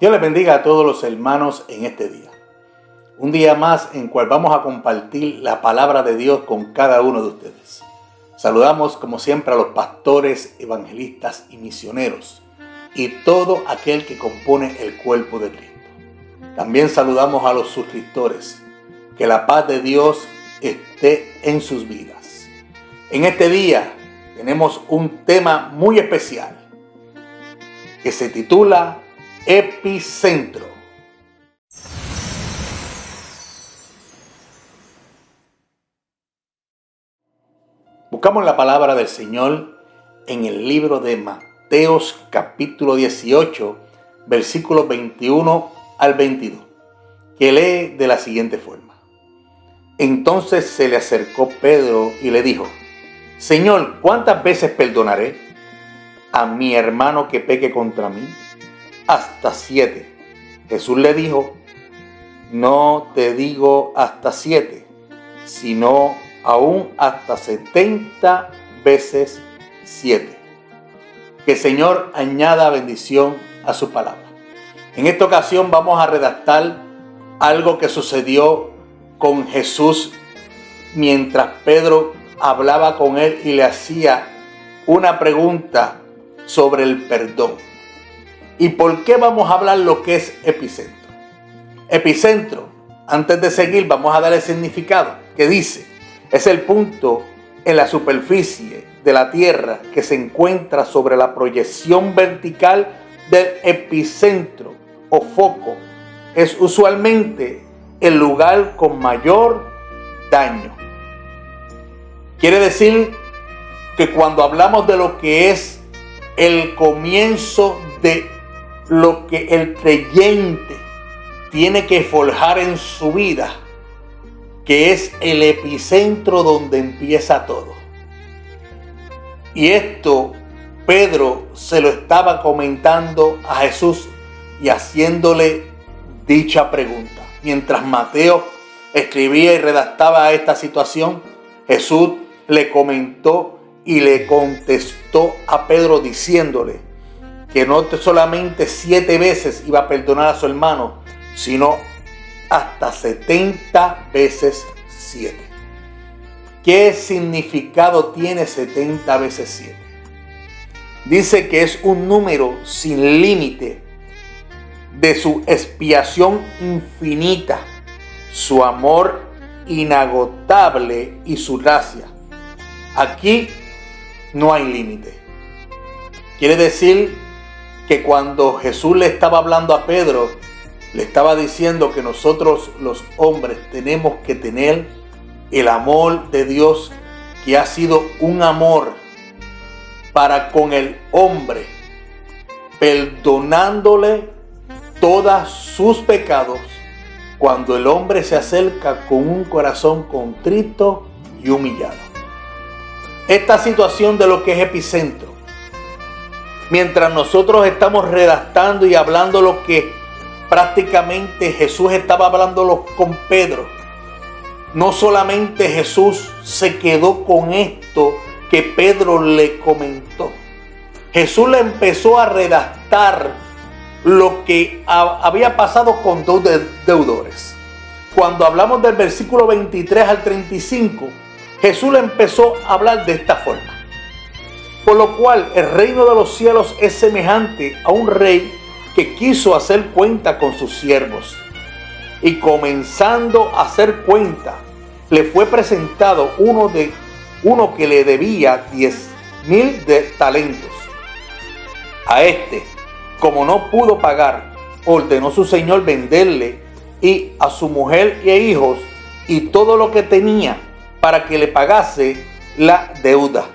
Dios les bendiga a todos los hermanos en este día. Un día más en cual vamos a compartir la palabra de Dios con cada uno de ustedes. Saludamos como siempre a los pastores, evangelistas y misioneros y todo aquel que compone el cuerpo de Cristo. También saludamos a los suscriptores. Que la paz de Dios esté en sus vidas. En este día tenemos un tema muy especial que se titula Epicentro. Buscamos la palabra del Señor en el libro de Mateos capítulo 18, versículos 21 al 22, que lee de la siguiente forma. Entonces se le acercó Pedro y le dijo: Señor, ¿cuántas veces perdonaré a mi hermano que peque contra mí? Hasta 7. Jesús le dijo: no te digo hasta 7, sino aún hasta 70 veces 7. Que el Señor añada bendición a su palabra. En esta ocasión vamos a redactar algo que sucedió con Jesús mientras Pedro hablaba con él y le hacía una pregunta sobre el perdón. ¿Y por qué vamos a hablar lo que es epicentro? Epicentro, antes de seguir, vamos a dar el significado que dice: es el punto en la superficie de la tierra que se encuentra sobre la proyección vertical del epicentro o foco. Es usualmente el lugar con mayor daño. Quiere decir que cuando hablamos de lo que es el comienzo de lo que el creyente tiene que forjar en su vida, que es el epicentro donde empieza todo. Y esto Pedro se lo estaba comentando a Jesús y haciéndole dicha pregunta. Mientras Mateo escribía y redactaba esta situación, Jesús le comentó y le contestó a Pedro diciéndole que no solamente 7 veces iba a perdonar a su hermano, sino hasta 70 veces 7. ¿Qué significado tiene 70 veces 7? Dice que es un número sin límite de su expiación infinita, su amor inagotable y su gracia. Aquí no hay límite. Quiere decir que cuando Jesús le estaba hablando a Pedro, le estaba diciendo que nosotros los hombres tenemos que tener el amor de Dios, que ha sido un amor para con el hombre, perdonándole todos sus pecados cuando el hombre se acerca con un corazón contrito y humillado. Esta situación de lo que es epicentro, mientras nosotros estamos redactando y hablando lo que prácticamente Jesús estaba hablando con Pedro, no solamente Jesús se quedó con esto que Pedro le comentó. Jesús le empezó a redactar lo que había pasado con dos deudores. Cuando hablamos del versículo 23 al 35, Jesús le empezó a hablar de esta forma: por lo cual el reino de los cielos es semejante a un rey que quiso hacer cuenta con sus siervos. Y comenzando a hacer cuenta, le fue presentado uno que le debía 10,000 talentos. A este, como no pudo pagar, ordenó su señor venderle y a su mujer e hijos y todo lo que tenía para que le pagase la deuda.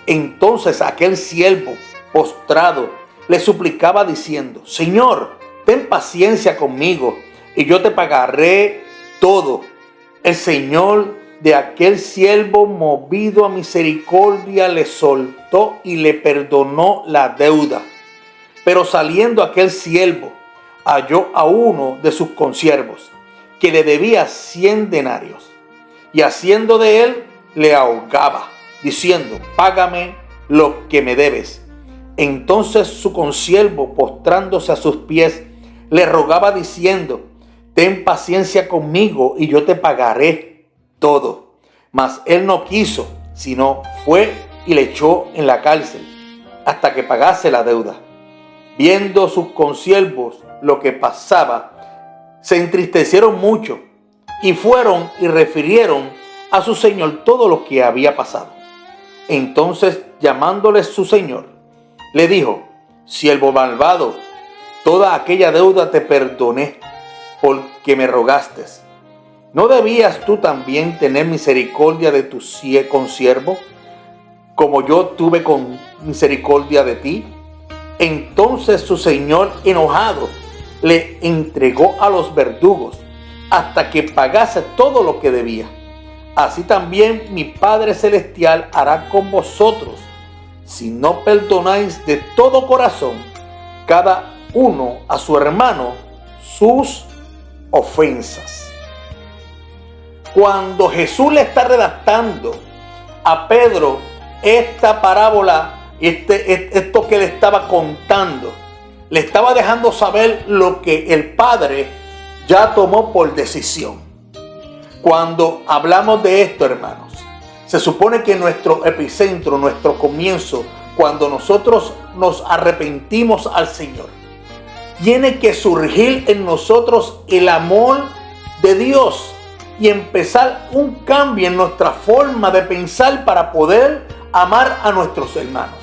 Entonces aquel siervo, postrado, le suplicaba diciendo: Señor, ten paciencia conmigo y yo te pagaré todo. El Señor de aquel siervo, movido a misericordia, le soltó y le perdonó la deuda. Pero saliendo aquel siervo, halló a uno de sus consiervos que le debía 100 denarios, y haciendo de él, le ahogaba, diciendo: págame lo que me debes. Entonces su consiervo, postrándose a sus pies, le rogaba diciendo: ten paciencia conmigo y yo te pagaré todo. Mas él no quiso, sino fue y le echó en la cárcel hasta que pagase la deuda. Viendo sus consiervos lo que pasaba, se entristecieron mucho y fueron y refirieron a su señor todo lo que había pasado. Entonces, llamándole su señor, le dijo: siervo malvado, toda aquella deuda te perdoné porque me rogaste. ¿No debías tú también tener misericordia de tu consiervo, como yo tuve con misericordia de ti? Entonces su señor, enojado, le entregó a los verdugos hasta que pagase todo lo que debía. Así también mi Padre Celestial hará con vosotros, si no perdonáis de todo corazón cada uno a su hermano sus ofensas. Cuando Jesús le está redactando a Pedro esta parábola, esto que le estaba contando, le estaba dejando saber lo que el Padre ya tomó por decisión. Cuando hablamos de esto, hermanos, se supone que nuestro epicentro, nuestro comienzo, cuando nosotros nos arrepentimos al Señor, tiene que surgir en nosotros el amor de Dios y empezar un cambio en nuestra forma de pensar para poder amar a nuestros hermanos.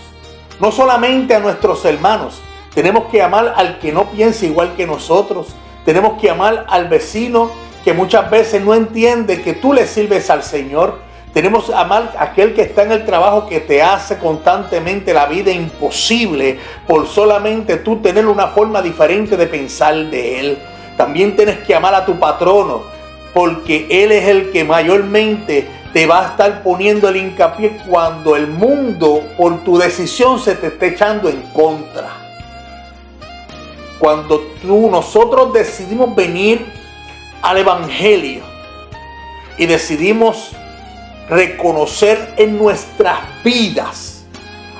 No solamente a nuestros hermanos, tenemos que amar al que no piensa igual que nosotros. Tenemos que amar al vecino que muchas veces no entiende que tú le sirves al Señor. Tenemos que amar a aquel que está en el trabajo, que te hace constantemente la vida imposible por solamente tú tener una forma diferente de pensar de él. También tienes que amar a tu patrono, porque él es el que mayormente te va a estar poniendo el hincapié cuando el mundo por tu decisión se te esté echando en contra. Cuando nosotros decidimos venir al Evangelio y decidimos reconocer en nuestras vidas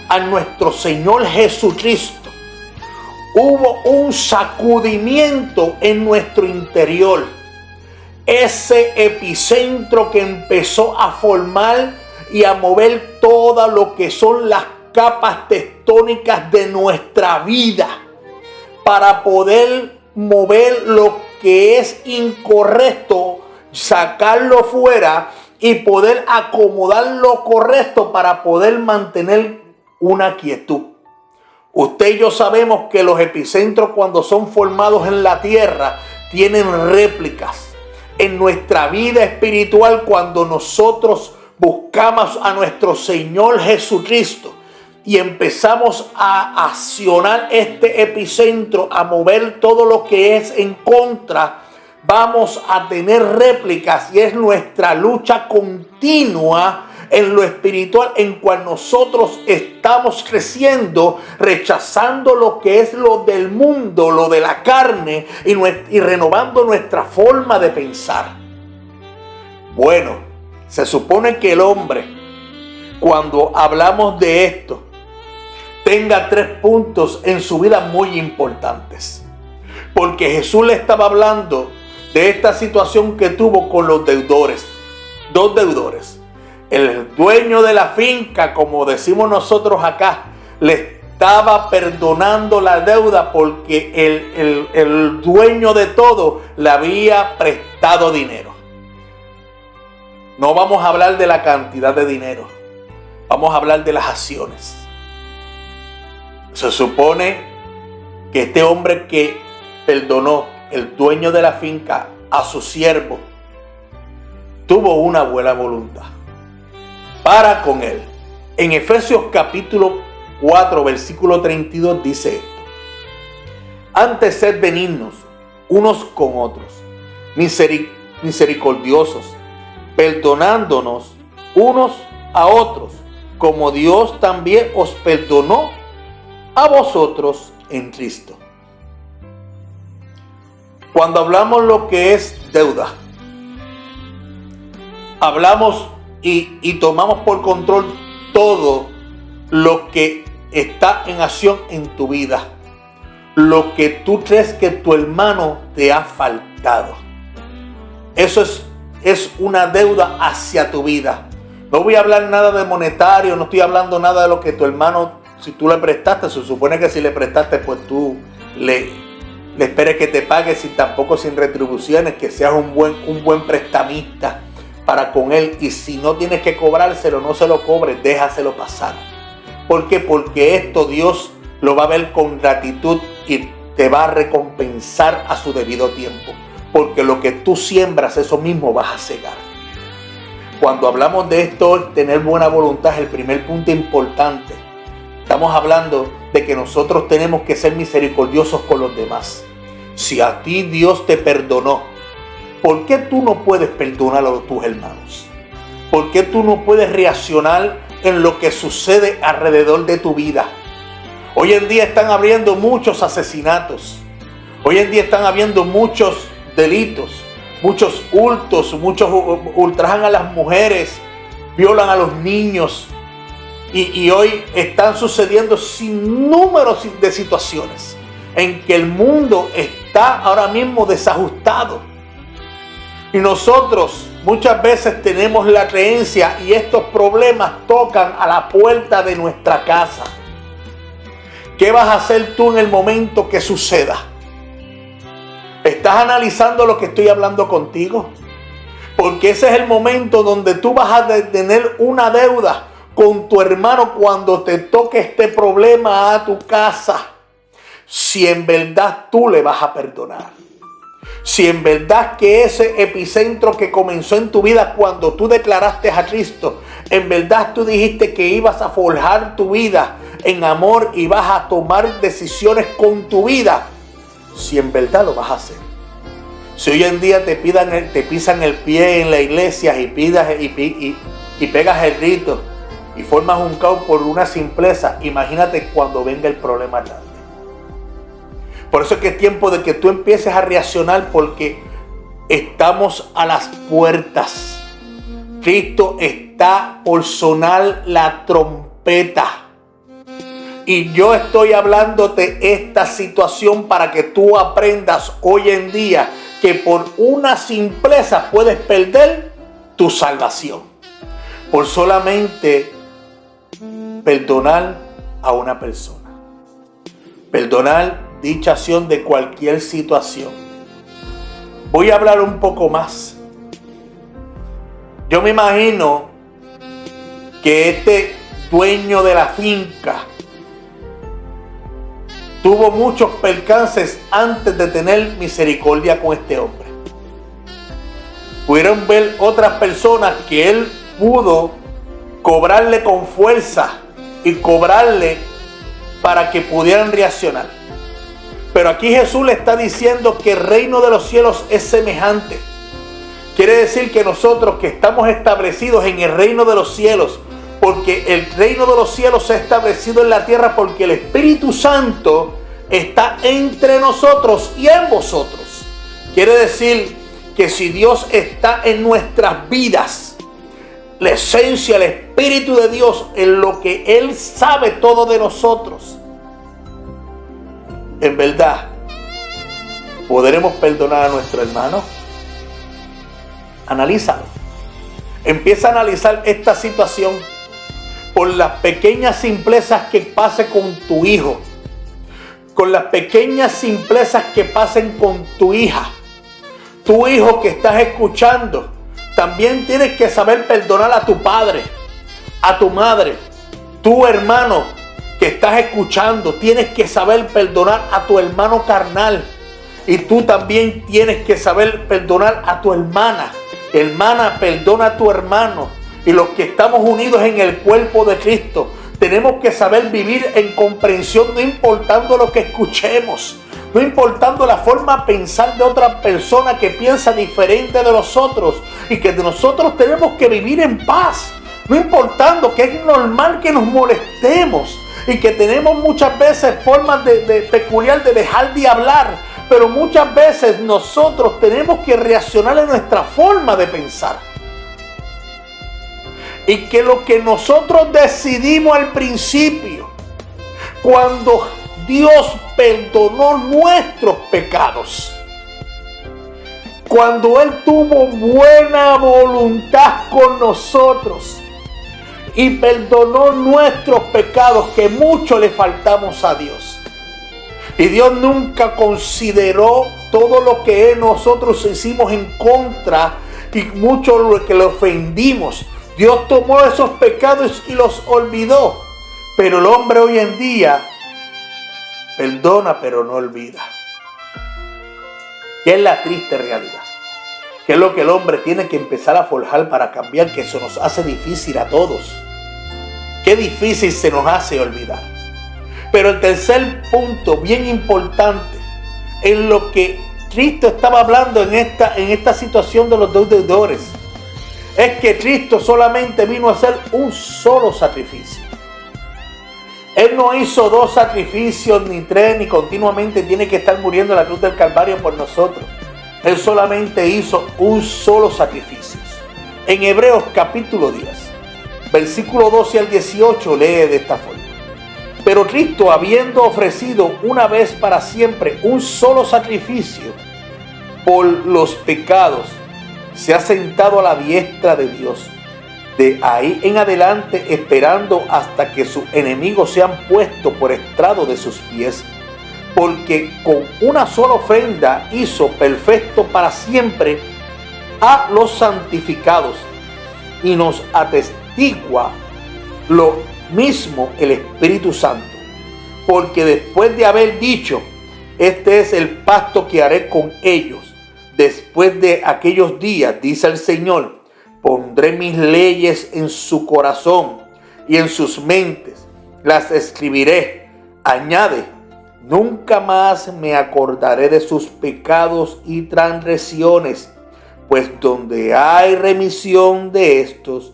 a nuestro Señor Jesucristo, hubo un sacudimiento en nuestro interior. Ese epicentro que empezó a formar y a mover todo lo que son las capas tectónicas de nuestra vida para poder mover lo que es incorrecto, sacarlo fuera y poder acomodar lo correcto para poder mantener una quietud. Usted y yo sabemos que los epicentros, cuando son formados en la tierra, tienen réplicas. En nuestra vida espiritual, cuando nosotros buscamos a nuestro Señor Jesucristo y empezamos a accionar este epicentro, a mover todo lo que es en contra, vamos a tener réplicas, y es nuestra lucha continua en lo espiritual, en cual nosotros estamos creciendo, rechazando lo que es lo del mundo, lo de la carne, y renovando nuestra forma de pensar. Bueno, se supone que el hombre, cuando hablamos de esto, tenga 3 puntos en su vida muy importantes. Porque Jesús le estaba hablando de esta situación que tuvo con los deudores. 2 deudores. El dueño de la finca, como decimos nosotros acá, le estaba perdonando la deuda porque el dueño de todo le había prestado dinero. No vamos a hablar de la cantidad de dinero, vamos a hablar de las acciones. Se supone que este hombre que perdonó, el dueño de la finca, a su siervo, tuvo una buena voluntad para con él. En Efesios capítulo 4, versículo 32 dice esto: antes sed benignos unos con otros, misericordiosos, perdonándonos unos a otros, como Dios también os perdonó a vosotros en Cristo. Cuando hablamos lo que es deuda, hablamos y tomamos por control todo lo que está en acción en tu vida. lo que tú crees que tu hermano te ha faltado. Eso es una deuda hacia tu vida. No voy a hablar nada de monetario, no estoy hablando nada de lo que tu hermano, si tú le prestaste, se supone que si le prestaste, pues tú le esperes que te pague, tampoco sin retribuciones, que seas un buen prestamista para con él. Y si no tienes que cobrárselo, no se lo cobres, déjaselo pasar. ¿Por qué? Porque esto Dios lo va a ver con gratitud y te va a recompensar a su debido tiempo. Porque lo que tú siembras, eso mismo vas a cegar. Cuando hablamos de esto, tener buena voluntad es el primer punto importante. Estamos hablando de que nosotros tenemos que ser misericordiosos con los demás. Si a ti Dios te perdonó, ¿por qué tú no puedes perdonar a tus hermanos? ¿Por qué tú no puedes reaccionar en lo que sucede alrededor de tu vida? Hoy en día están habiendo muchos asesinatos. Hoy en día están habiendo muchos delitos, muchos hurtos, muchos ultrajan a las mujeres, violan a los niños. Y hoy están sucediendo sin número de situaciones en que el mundo está ahora mismo desajustado. Y nosotros muchas veces tenemos la creencia y estos problemas tocan a la puerta de nuestra casa. ¿Qué vas a hacer tú en el momento que suceda? ¿Estás analizando lo que estoy hablando contigo? Porque ese es el momento donde tú vas a tener una deuda con tu hermano cuando te toque este problema a tu casa. Si en verdad tú le vas a perdonar. Si en verdad que ese epicentro que comenzó en tu vida cuando tú declaraste a Cristo, en verdad tú dijiste que ibas a forjar tu vida en amor y vas a tomar decisiones con tu vida. Si en verdad lo vas a hacer. Si hoy en día te pisan el pie en la iglesia y pegas el grito y formas un caos por una simpleza, imagínate cuando venga el problema grande. Por eso es que es tiempo de que tú empieces a reaccionar, porque estamos a las puertas. Cristo está por sonar la trompeta. Y yo estoy hablándote esta situación para que tú aprendas hoy en día que por una simpleza puedes perder tu salvación. Por solamente perdonar a una persona. Perdonar dicha acción de cualquier situación. Voy a hablar un poco más. Yo me imagino que este dueño de la finca tuvo muchos percances antes de tener misericordia con este hombre. Pudieron ver otras personas que él pudo cobrarle con fuerza y cobrarle para que pudieran reaccionar. Pero aquí Jesús le está diciendo que el reino de los cielos es semejante. Quiere decir que nosotros que estamos establecidos en el reino de los cielos, porque el reino de los cielos se ha establecido en la tierra porque el Espíritu Santo está entre nosotros y en vosotros. Quiere decir que si Dios está en nuestras vidas, la esencia, el Espíritu de Dios, en lo que Él sabe todo de nosotros, en verdad, ¿podremos perdonar a nuestro hermano? Analízalo. Empieza a analizar esta situación por las pequeñas simplezas que pase con tu hijo, con las pequeñas simplezas que pasen con tu hija. Tu hijo que estás escuchando, también tienes que saber perdonar a tu padre, a tu madre. Tu hermano que estás escuchando, tienes que saber perdonar a tu hermano carnal. Y tú también tienes que saber perdonar a tu hermana. Hermana, perdona a tu hermano. Y los que estamos unidos en el cuerpo de Cristo, tenemos que saber vivir en comprensión, no importando lo que escuchemos, no importando la forma de pensar de otra persona que piensa diferente de nosotros, y que nosotros tenemos que vivir en paz, no importando que es normal que nos molestemos y que tenemos muchas veces formas peculiar de dejar de hablar, pero muchas veces nosotros tenemos que reaccionar en nuestra forma de pensar. Y que lo que nosotros decidimos al principio, cuando Dios perdonó nuestros pecados. Cuando Él tuvo buena voluntad con nosotros y perdonó nuestros pecados, que mucho le faltamos a Dios. Y Dios nunca consideró todo lo que nosotros hicimos en contra y mucho lo que le ofendimos. Dios tomó esos pecados y los olvidó. Pero el hombre hoy en día perdona pero no olvida. ¿Qué es la triste realidad? ¿Qué es lo que el hombre tiene que empezar a forjar para cambiar? Que eso nos hace difícil a todos. Qué difícil se nos hace olvidar. Pero el tercer punto bien importante en lo que Cristo estaba hablando en esta situación de los dos deudores es que Cristo solamente vino a hacer un solo sacrificio. Él no hizo 2 sacrificios, ni 3, ni continuamente tiene que estar muriendo en la cruz del Calvario por nosotros. Él solamente hizo un solo sacrificio. En Hebreos capítulo 10, versículo 12 al 18 lee de esta forma. Pero Cristo, habiendo ofrecido una vez para siempre un solo sacrificio por los pecados, se ha sentado a la diestra de Dios. De ahí en adelante, esperando hasta que sus enemigos sean puestos por estrado de sus pies, porque con una sola ofrenda hizo perfecto para siempre a los santificados, y nos atestigua lo mismo el Espíritu Santo, porque después de haber dicho: este es el pacto que haré con ellos después de aquellos días, dice el Señor, pondré mis leyes en su corazón y en sus mentes las escribiré. Añade: nunca más me acordaré de sus pecados y transgresiones, pues donde hay remisión de estos,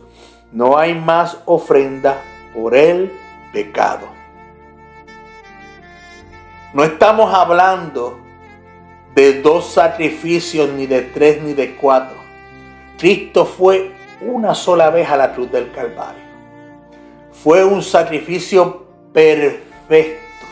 no hay más ofrenda por el pecado. No estamos hablando de 2 sacrificios, ni de 3, ni de 4. Cristo fue una sola vez a la cruz del Calvario. Fue un sacrificio perfecto,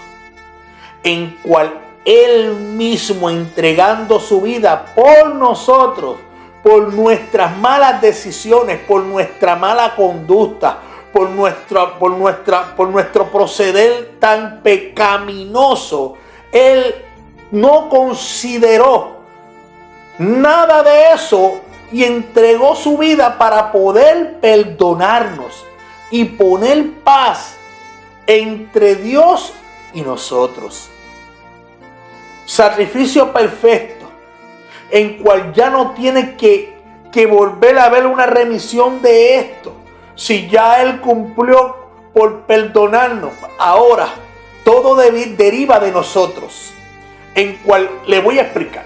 en cual Él mismo, entregando su vida por nosotros, por nuestras malas decisiones, por nuestra mala conducta, por nuestro proceder tan pecaminoso, Él no consideró nada de eso y entregó su vida para poder perdonarnos y poner paz entre Dios y nosotros. Sacrificio perfecto, en cual ya no tiene que volver a haber una remisión de esto. Si ya Él cumplió por perdonarnos, ahora todo deriva de nosotros, en cual le voy a explicar.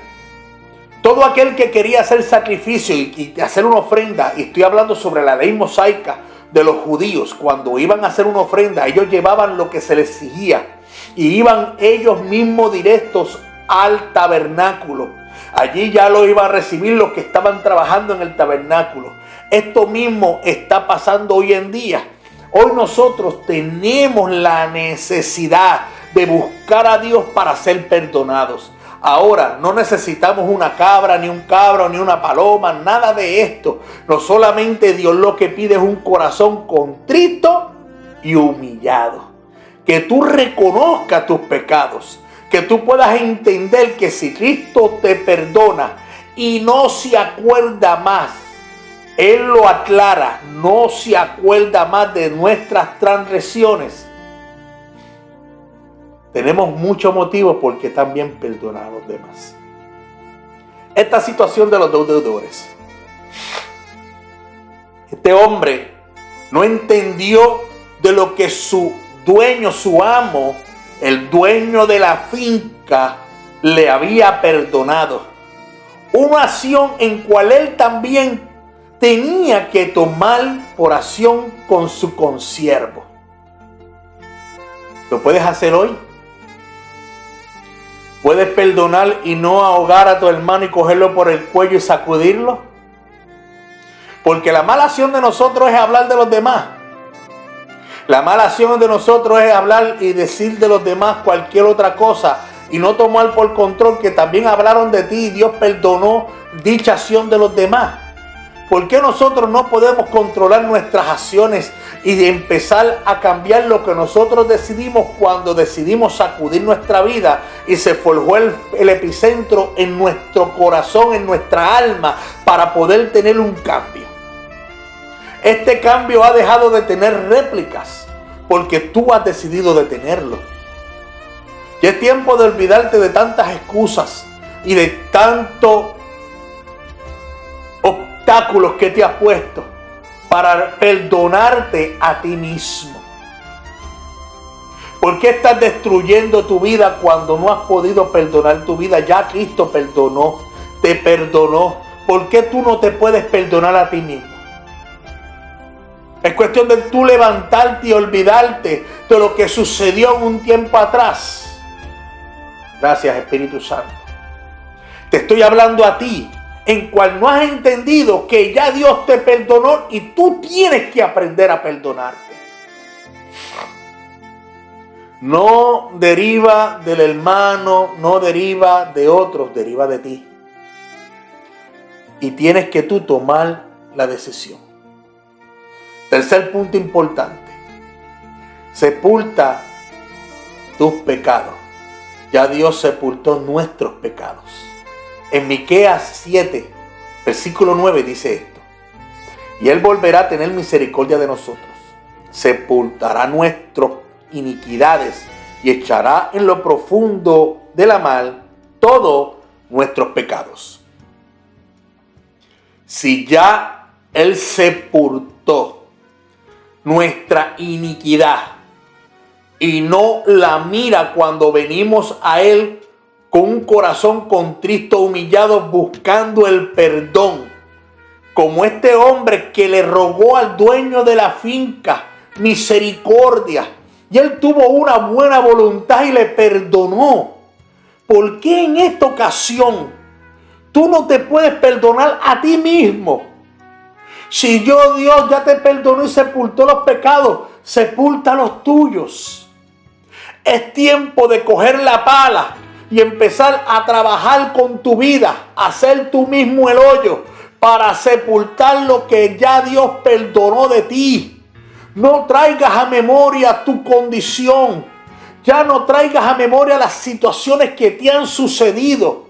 Todo aquel que quería hacer sacrificio y hacer una ofrenda, y estoy hablando sobre la ley mosaica de los judíos, cuando iban a hacer una ofrenda, ellos llevaban lo que se les exigía y iban ellos mismos directos al tabernáculo. Allí ya lo iban a recibir los que estaban trabajando en el tabernáculo. Esto mismo está pasando hoy en día. Hoy nosotros tenemos la necesidad de buscar a Dios para ser perdonados. Ahora no necesitamos una cabra, ni un cabro, ni una paloma, nada de esto. No, solamente Dios lo que pide es un corazón contrito y humillado. Que tú reconozcas tus pecados. Que tú puedas entender que si Cristo te perdona y no se acuerda más, Él lo aclara, no se acuerda más de nuestras transgresiones, tenemos muchos motivos por qué también perdonar a los demás. Esta situación de los dos deudores. Este hombre no entendió de lo que su dueño, su amo, el dueño de la finca, le había perdonado. Una acción en cual él también tenía que tomar por acción con su consiervo. ¿Lo puedes hacer hoy? ¿Puedes perdonar y no ahogar a tu hermano y cogerlo por el cuello y sacudirlo? Porque la mala acción de nosotros es hablar de los demás. La mala acción de nosotros es hablar y decir de los demás cualquier otra cosa y no tomar por control que también hablaron de ti y Dios perdonó dicha acción de los demás. ¿Por qué nosotros no podemos controlar nuestras acciones y empezar a cambiar lo que nosotros decidimos cuando decidimos sacudir nuestra vida y se forjó el epicentro en nuestro corazón, en nuestra alma, para poder tener un cambio? Este cambio ha dejado de tener réplicas porque tú has decidido detenerlo. Ya es tiempo de olvidarte de tantas excusas y de tantos obstáculos que te has puesto para perdonarte a ti mismo. ¿Por qué estás destruyendo tu vida cuando no has podido perdonar tu vida? Ya Cristo perdonó, te perdonó. ¿Por qué tú no te puedes perdonar a ti mismo? Es cuestión de tú levantarte y olvidarte de lo que sucedió en un tiempo atrás. Gracias, Espíritu Santo. Te estoy hablando a ti, en cual no has entendido que ya Dios te perdonó y tú tienes que aprender a perdonarte. No deriva del hermano, no deriva de otros, deriva de ti. Y tienes que tú tomar la decisión. Tercer punto importante. Sepulta tus pecados. Ya Dios sepultó nuestros pecados. En Miqueas 7, versículo 9 dice esto: y Él volverá a tener misericordia de nosotros, sepultará nuestras iniquidades y echará en lo profundo de la mar todos nuestros pecados. Si ya Él sepultó nuestra iniquidad y no la mira cuando venimos a Él con un corazón contrito, humillado, buscando el perdón, como este hombre que le rogó al dueño de la finca misericordia, y él tuvo una buena voluntad y le perdonó. ¿Por qué en esta ocasión tú no te puedes perdonar a ti mismo? Si Dios ya te perdonó y sepultó los pecados, sepulta los tuyos. Es tiempo de coger la pala y empezar a trabajar con tu vida, hacer tú mismo el hoyo para sepultar lo que ya Dios perdonó de ti. No traigas a memoria tu condición. Ya no traigas a memoria las situaciones que te han sucedido.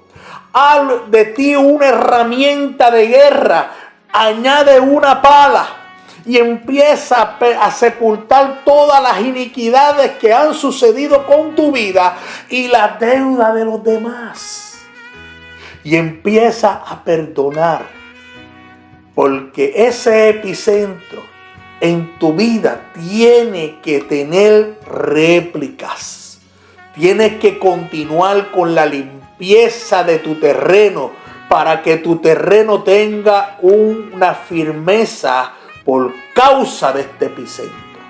Haz de ti una herramienta de guerra. Añade una pala y empieza a sepultar todas las iniquidades que han sucedido con tu vida y la deuda de los demás. Y empieza a perdonar. Porque ese epicentro en tu vida tiene que tener réplicas. Tienes que continuar con la limpieza de tu terreno para que tu terreno tenga una firmeza por causa de este epicentro.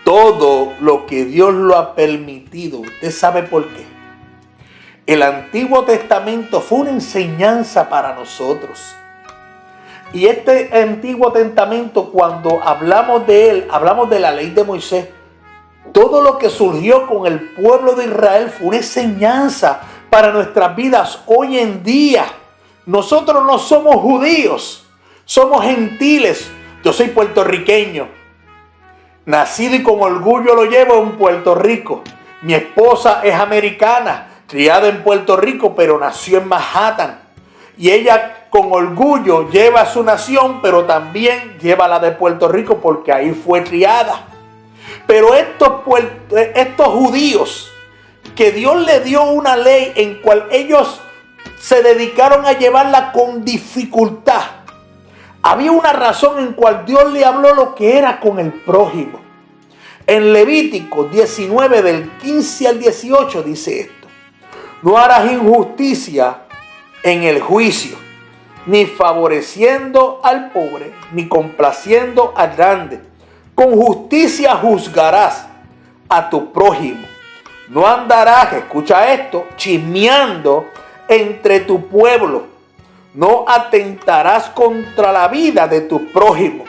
Todo lo que Dios lo ha permitido, usted sabe por qué. El Antiguo Testamento fue una enseñanza para nosotros. Y este Antiguo Testamento, cuando hablamos de él, hablamos de la ley de Moisés. Todo lo que surgió con el pueblo de Israel fue una enseñanza para nuestras vidas hoy en día. Nosotros no somos judíos, somos gentiles. Yo soy puertorriqueño, nacido y con orgullo lo llevo en Puerto Rico. Mi esposa es americana, criada en Puerto Rico, pero nació en Manhattan. Y ella con orgullo lleva a su nación, pero también lleva la de Puerto Rico porque ahí fue criada. Pero estos judíos, que Dios le dio una ley en cual ellos se dedicaron a llevarla con dificultad. Había una razón en cual Dios le habló lo que era con el prójimo. En Levítico 19 del 15 al 18 dice esto: no harás injusticia en el juicio, ni favoreciendo al pobre, ni complaciendo al grande. Con justicia juzgarás a tu prójimo. No andarás, escucha esto, chismeando entre tu pueblo. No atentarás contra la vida de tu prójimo.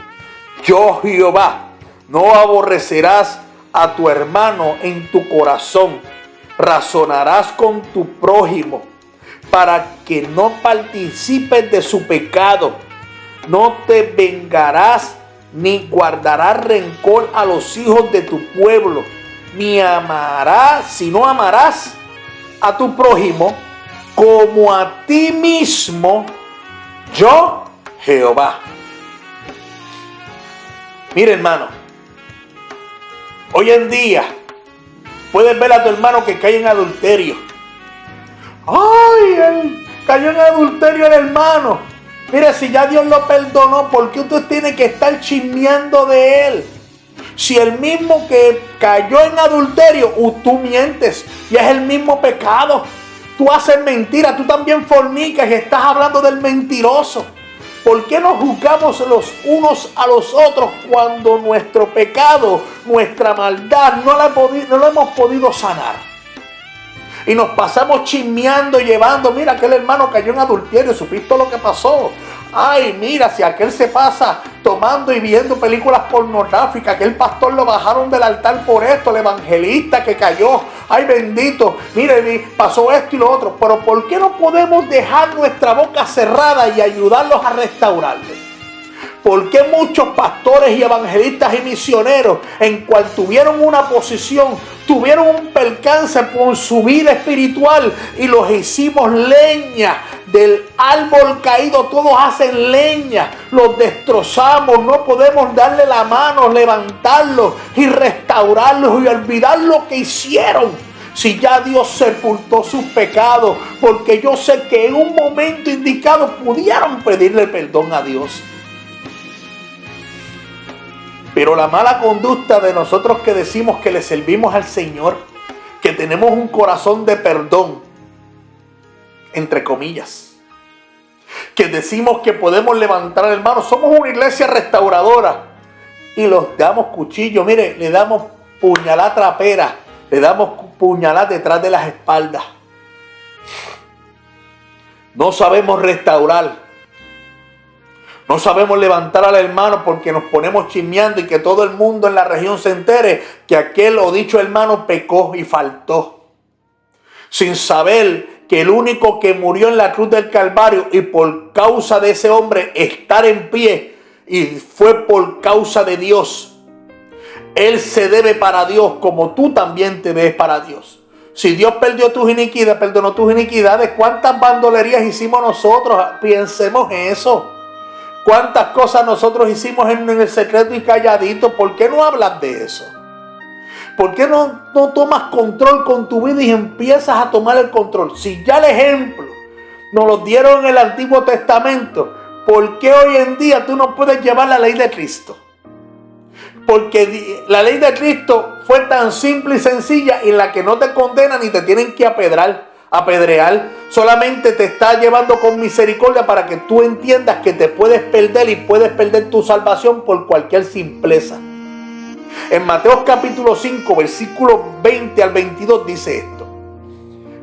Yo, Jehová, no aborrecerás a tu hermano en tu corazón. Razonarás con tu prójimo para que no participes de su pecado. No te vengarás ni guardarás rencor a los hijos de tu pueblo, ni amarás, sino amarás a tu prójimo como a ti mismo, yo, Jehová. Mira, hermano, hoy en día puedes ver a tu hermano que cae en adulterio. ¡Ay! Él cayó en adulterio el hermano. Mire, si ya Dios lo perdonó, ¿por qué usted tiene que estar chismeando de él? Si el mismo que cayó en adulterio, tú mientes y es el mismo pecado. Tú haces mentira, tú también fornicas y estás hablando del mentiroso. ¿Por qué nos juzgamos los unos a los otros cuando nuestro pecado, nuestra maldad, no la hemos podido sanar? Y nos pasamos chismeando y llevando, mira, aquel hermano cayó en adulterio, ¿supiste lo que pasó? Ay, mira, si aquel se pasa tomando y viendo películas pornográficas, aquel pastor lo bajaron del altar por esto, el evangelista que cayó, ay bendito, mire, pasó esto y lo otro. Pero ¿por qué no podemos dejar nuestra boca cerrada y ayudarlos a restaurarles? ¿Por qué muchos pastores y evangelistas y misioneros, en cual tuvieron una posición, tuvieron un percance por su vida espiritual y los hicimos leña del árbol caído? Todos hacen leña, los destrozamos, no podemos darle la mano, levantarlos y restaurarlos y olvidar lo que hicieron. Si ya Dios sepultó sus pecados, porque yo sé que en un momento indicado pudieron pedirle perdón a Dios. Pero la mala conducta de nosotros que decimos que le servimos al Señor, que tenemos un corazón de perdón, entre comillas, que decimos que podemos levantar al hermano, somos una iglesia restauradora y los damos cuchillo, mire, le damos puñalada trapera, le damos puñalada detrás de las espaldas. No sabemos restaurar. No sabemos levantar al hermano porque nos ponemos chismeando y que todo el mundo en la región se entere que aquel o dicho hermano pecó y faltó. Sin saber que el único que murió en la cruz del Calvario y por causa de ese hombre estar en pie y fue por causa de Dios. Él se debe para Dios como tú también te debes para Dios. Si Dios perdonó tus iniquidades, ¿cuántas bandolerías hicimos nosotros? Pensemos en eso. ¿Cuántas cosas nosotros hicimos en el secreto y calladito? ¿Por qué no hablas de eso? ¿Por qué no tomas control con tu vida y empiezas a tomar el control? Si ya el ejemplo nos lo dieron en el Antiguo Testamento, ¿por qué hoy en día tú no puedes llevar la ley de Cristo? Porque la ley de Cristo fue tan simple y sencilla y la que no te condena ni te tienen que apedrear, solamente te está llevando con misericordia para que tú entiendas que te puedes perder y puedes perder tu salvación por cualquier simpleza. En Mateo capítulo 5, versículo 20 al 22 dice esto: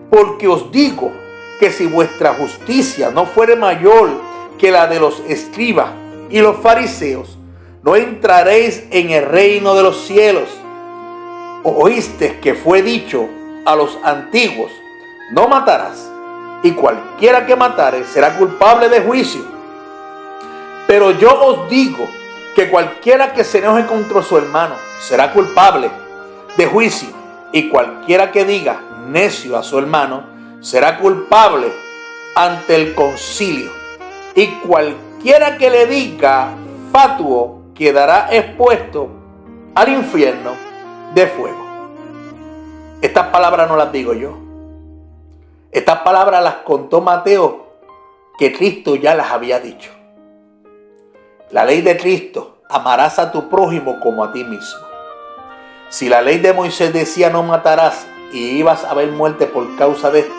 porque os digo que si vuestra justicia no fuere mayor que la de los escribas y los fariseos, no entraréis en el reino de los cielos. Oíste que fue dicho a los antiguos: no matarás, y cualquiera que matare será culpable de juicio. Pero yo os digo que cualquiera que se enoje contra su hermano será culpable de juicio, y cualquiera que diga necio a su hermano será culpable ante el concilio, y cualquiera que le diga fatuo quedará expuesto al infierno de fuego. Estas palabras no las digo yo. Estas palabras las contó Mateo, que Cristo ya las había dicho. La ley de Cristo: amarás a tu prójimo como a ti mismo. Si la ley de Moisés decía no matarás y ibas a ver muerte por causa de esto,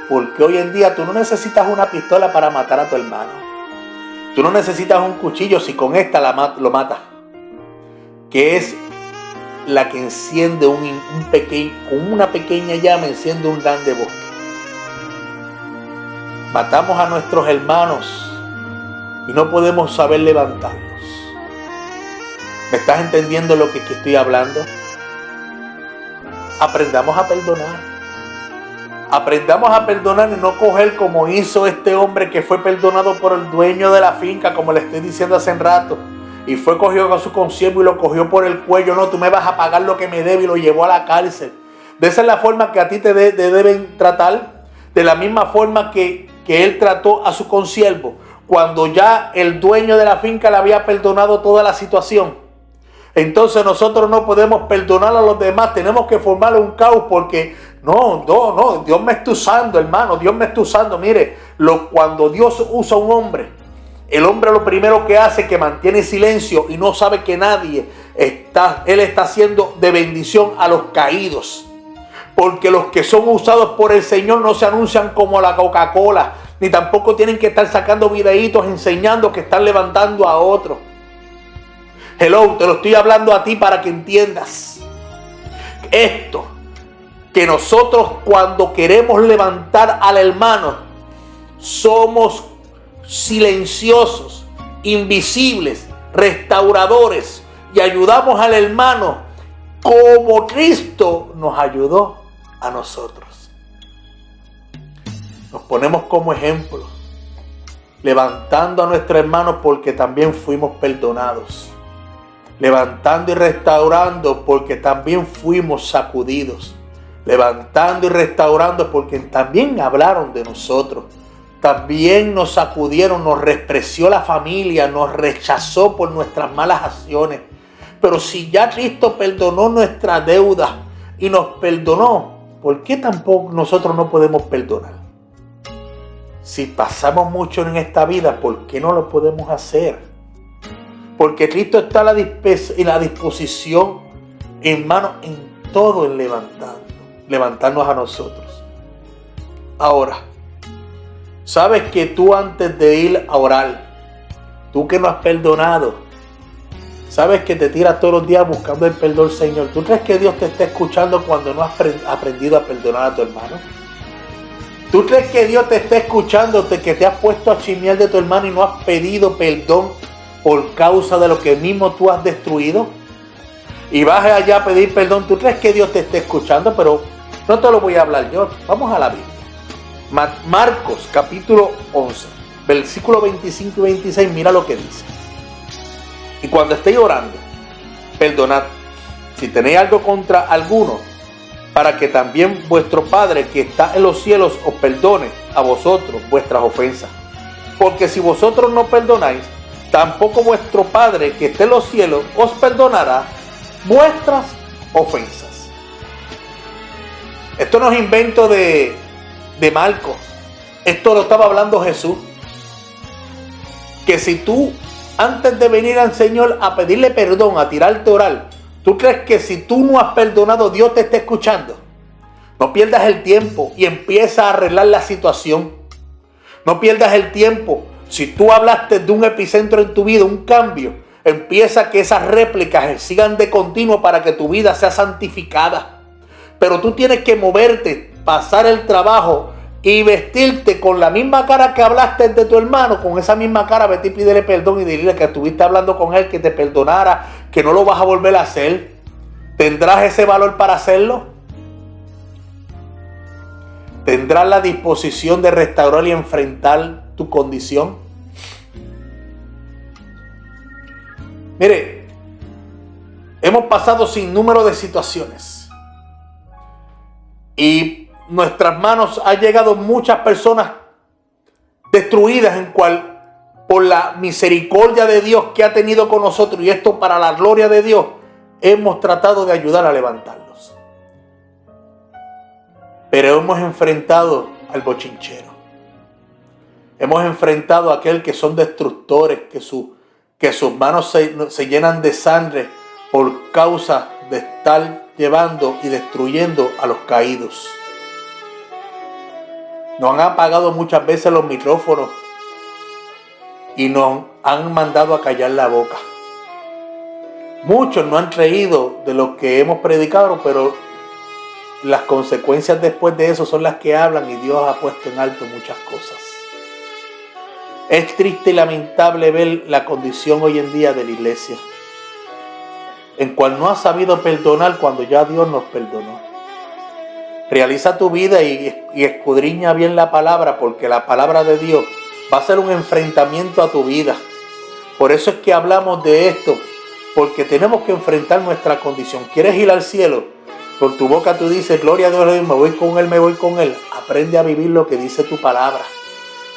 porque hoy en día tú no necesitas una pistola para matar a tu hermano. Tú no necesitas un cuchillo si con esta lo matas, que es la que enciende con una pequeña llama enciende un grande bosque. Matamos a nuestros hermanos y no podemos saber levantarlos. ¿Me estás entendiendo lo que estoy hablando? Aprendamos a perdonar. Aprendamos a perdonar y no coger como hizo este hombre que fue perdonado por el dueño de la finca, como le estoy diciendo hace un rato. Y fue cogido con su consiervo y lo cogió por el cuello. No, tú me vas a pagar lo que me debe, y lo llevó a la cárcel. De esa es la forma que a ti te deben tratar. De la misma forma que él trató a su consiervo. Cuando ya el dueño de la finca le había perdonado toda la situación. Entonces nosotros no podemos perdonar a los demás. Tenemos que formar un caos porque no, Dios me está usando, hermano. Dios me está usando. Mire, cuando Dios usa a un hombre, el hombre lo primero que hace es que mantiene silencio y no sabe que nadie él está haciendo de bendición a los caídos. Porque los que son usados por el Señor no se anuncian como la Coca-Cola, ni tampoco tienen que estar sacando videitos enseñando que están levantando a otros. Hello, te lo estoy hablando a ti para que entiendas esto, que nosotros cuando queremos levantar al hermano somos silenciosos, invisibles, restauradores y ayudamos al hermano como Cristo nos ayudó a nosotros. Nos ponemos como ejemplo, levantando a nuestros hermanos porque también fuimos perdonados. Levantando y restaurando porque también fuimos sacudidos. Levantando y restaurando porque también hablaron de nosotros. También nos sacudieron, nos despreció la familia, nos rechazó por nuestras malas acciones. Pero si ya Cristo perdonó nuestra deuda y nos perdonó, ¿por qué tampoco nosotros no podemos perdonar? Si pasamos mucho en esta vida, ¿por qué no lo podemos hacer? Porque Cristo está a la disposición, hermano, en todo, en levantarnos a nosotros. Ahora, sabes que tú antes de ir a orar, tú que no has perdonado, sabes que te tiras todos los días buscando el perdón, Señor. ¿Tú crees que Dios te está escuchando cuando no has aprendido a perdonar a tu hermano? ¿Tú crees que Dios te está escuchando, que te has puesto a chismear de tu hermano y no has pedido perdón por causa de lo que mismo tú has destruido? Y vas allá a pedir perdón. ¿Tú crees que Dios te está escuchando? Pero no te lo voy a hablar yo. Vamos a la Biblia. Marcos capítulo 11, versículo 25 y 26. Mira lo que dice. Y cuando estéis orando, perdonad si tenéis algo contra alguno, para que también vuestro Padre que está en los cielos os perdone a vosotros vuestras ofensas. Porque si vosotros no perdonáis, tampoco vuestro Padre que está en los cielos os perdonará vuestras ofensas. Esto no es invento de Marcos. Esto lo estaba hablando Jesús. Que si tú, antes de venir al Señor a pedirle perdón, a tirarte a orar, ¿tú crees que si tú no has perdonado, Dios te está escuchando? No pierdas el tiempo y empieza a arreglar la situación. No pierdas el tiempo. Si tú hablaste de un epicentro en tu vida, un cambio, empieza que esas réplicas sigan de continuo para que tu vida sea santificada. Pero tú tienes que moverte, pasar el trabajo y vestirte con la misma cara que hablaste de tu hermano. Con esa misma cara vete y pídele perdón y dile que estuviste hablando con él, que te perdonara, que no lo vas a volver a hacer. ¿Tendrás ese valor para hacerlo? ¿Tendrás la disposición de restaurar y enfrentar tu condición? Mire, hemos pasado sin número de situaciones y nuestras manos han llegado muchas personas destruidas en cual por la misericordia de Dios que ha tenido con nosotros, y esto para la gloria de Dios, hemos tratado de ayudar a levantarlos. Pero hemos enfrentado al bochinchero. Hemos enfrentado a aquel que son destructores, que sus manos se llenan de sangre por causa de estar llevando y destruyendo a los caídos. Nos han apagado muchas veces los micrófonos y nos han mandado a callar la boca. Muchos no han reído de lo que hemos predicado, pero las consecuencias después de eso son las que hablan, y Dios ha puesto en alto muchas cosas. Es triste y lamentable ver la condición hoy en día de la iglesia. en cual no has sabido perdonar cuando ya Dios nos perdonó. Realiza tu vida y escudriña bien la palabra, porque la palabra de Dios va a ser un enfrentamiento a tu vida. Por eso es que hablamos de esto, porque tenemos que enfrentar nuestra condición. ¿Quieres ir al cielo? Por tu boca tú dices, gloria a Dios, me voy con Él, me voy con Él. Aprende a vivir lo que dice tu palabra.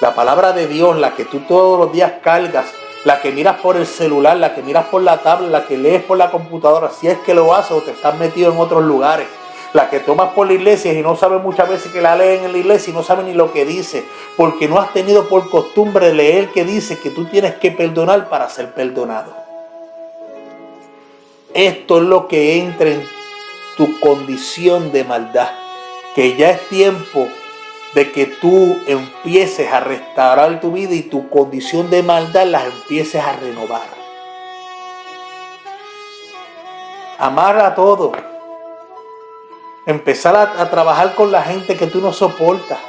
La palabra de Dios, la que tú todos los días cargas, la que miras por el celular, la que miras por la tablet, la que lees por la computadora, si es que lo haces o te estás metido en otros lugares. La que tomas por la iglesia y no sabes muchas veces que la leen en la iglesia y no sabes ni lo que dice, porque no has tenido por costumbre leer que dice que tú tienes que perdonar para ser perdonado. Esto es lo que entra en tu condición de maldad, que ya es tiempo de que tú empieces a restaurar tu vida y tu condición de maldad las empieces a renovar. Amar a todo. Empezar a trabajar con la gente que tú no soportas,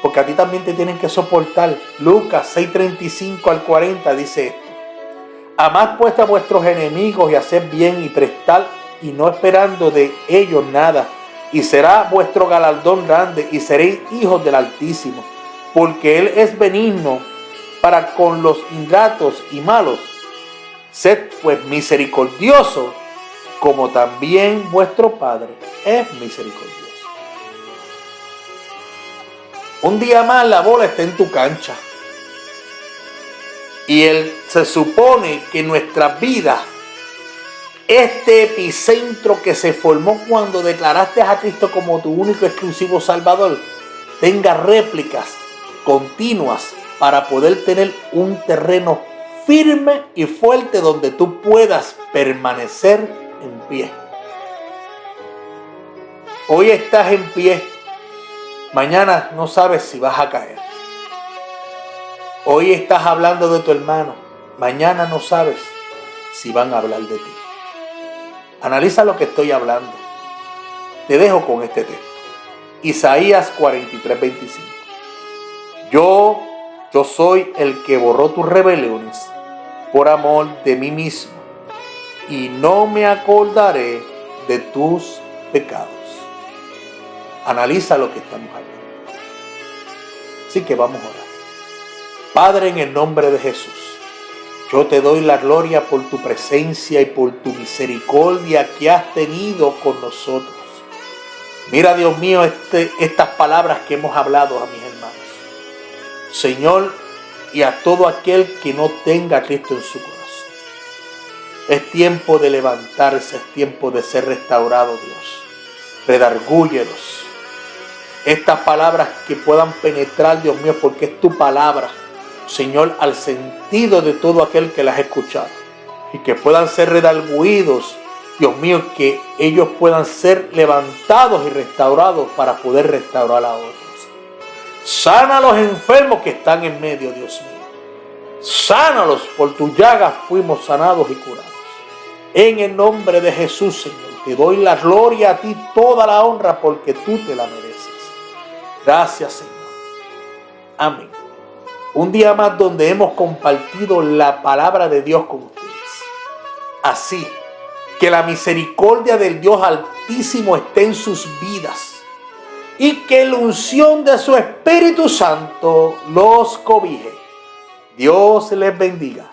porque a ti también te tienen que soportar. Lucas 6:35 al 40 dice esto: amad pues a vuestros enemigos y haced bien y prestad y no esperando de ellos nada, y será vuestro galardón grande y seréis hijos del Altísimo, porque Él es benigno para con los ingratos y malos. Sed pues misericordiosos, como también vuestro Padre es misericordioso. Un día más la bola está en tu cancha. Y se supone que nuestras vidas, este epicentro que se formó cuando declaraste a Cristo como tu único exclusivo Salvador, tenga réplicas continuas para poder tener un terreno firme y fuerte donde tú puedas permanecer en pie. Hoy estás en pie, mañana no sabes si vas a caer. Hoy estás hablando de tu hermano, mañana no sabes si van a hablar de ti. Analiza lo que estoy hablando. Te dejo con este texto. Isaías 43:25. Yo soy el que borró tus rebeliones por amor de mí mismo, y no me acordaré de tus pecados. Analiza lo que estamos hablando. Así que vamos a orar. Padre, en el nombre de Jesús, yo te doy la gloria por tu presencia y por tu misericordia que has tenido con nosotros. Mira, Dios mío, estas palabras que hemos hablado a mis hermanos. Señor, y a todo aquel que no tenga a Cristo en su corazón. Es tiempo de levantarse, es tiempo de ser restaurado, Dios. Redargúyelos. Estas palabras que puedan penetrar, Dios mío, porque es tu palabra, Señor, al sentido de todo aquel que las ha escuchado. Y que puedan ser redarguidos, Dios mío, que ellos puedan ser levantados y restaurados para poder restaurar a otros. Sana a los enfermos que están en medio, Dios mío. Sánalos, por tu llaga fuimos sanados y curados. En el nombre de Jesús, Señor, te doy la gloria a ti, toda la honra, porque tú te la mereces. Gracias, Señor. Amén. Un día más donde hemos compartido la palabra de Dios con ustedes. Así que la misericordia del Dios Altísimo esté en sus vidas y que la unción de su Espíritu Santo los cobije. Dios les bendiga.